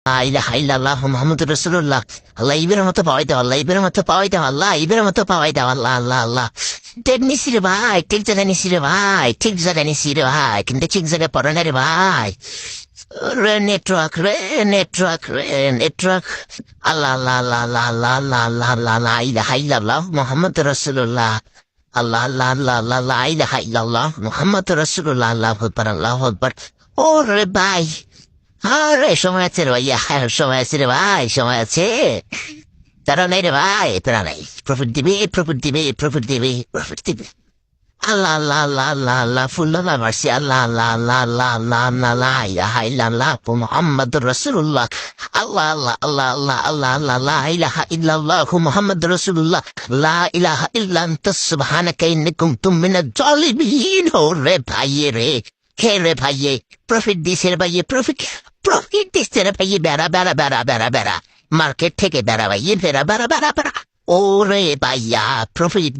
ইলাহা ইল্লাল্লাহ মুহাম্মাদুর রাসূলুল্লাহ। আল্লাহ ইবের মতো পাওয়াই দাও, আল্লাহ ইবের মতো পাওয়াই দাও, আল্লাহ ইবের মতো পাওয়াই দাও, আল্লাহ আল্লাহ আল্লাহ। ঠিক নিছি রে ভাই, ঠিক জায়গায় নিছি রে ভাই, ঠিক জায়গায় নিছি রে ভাই, কিন্তু ঠিক জায়গায় পড়ে না রে ভাই। রে নেটওয়ার্ক রে নেটওয়ার্ক রে নেটওয়ার্ক। আল্লাহ আল্লাহ আল্লাহ আল্লাহ আল্লাহ আল্লাহ আল্লাহ আল্লাহ আল্লাহ ইলাহা ইল্লাল্লাহ মুহাম্মাদুর রাসূলুল্লাহ। আল্লাহ আল্লাহ আল্লাহ আল্লাহ আল্লাহ ইলাহা ইল্লাল্লাহ মুহাম্মাদুর রাসূলুল্লাহ। আল্লাহু আকবার আল্লাহু আকবার। ওরে ভাই, আরে সময় আছে রে ভাইয়া, সময় আছে রে ভাই, সময় আছে। তারা নাই রে ভাই, তারা নাই। প্রফিট দিবি, প্রফিট দিবি, প্রফিট দিবি, প্রফিট দিবি। আল্লাহ আল্লাহ আল্লাহ আল্লাহ আল্লাহ ফুল্লাহ মারছি। আল্লাহ আল্লাহ আল্লাহ আল্লাহ আল্লাহ আল্লাহ লা ইলাহা ইল্লাল্লাহ মুহাম্মাদুর রাসূলুল্লাহ। আল্লাহ আল্লাহ আল্লাহ আল্লাহ আল্লাহ আল্লাহ লা ইলাহা ইল্লাল্লাহ মুহাম্মাদুর রাসূলুল্লাহ। লা ইলাহা ইল্লা আনতা সুবহানাকা ইন্নী কুনতু মিনাজ জালিমিন। ওরে ভাই রে, কে রে ভাইয়ে, প্রফিট দিছে রে ভাইয়ে, প্রফিট প্রফিট দিচ্ছে রে ভাইয়ে। বেড়া বেড়া বেড়া বেড়া বেড়া, মার্কেট থেকে বেড়া ভাইয়ে, বেড়া বেড়া বেড়া বেড়া। ওরে ভাইয়া প্রফিট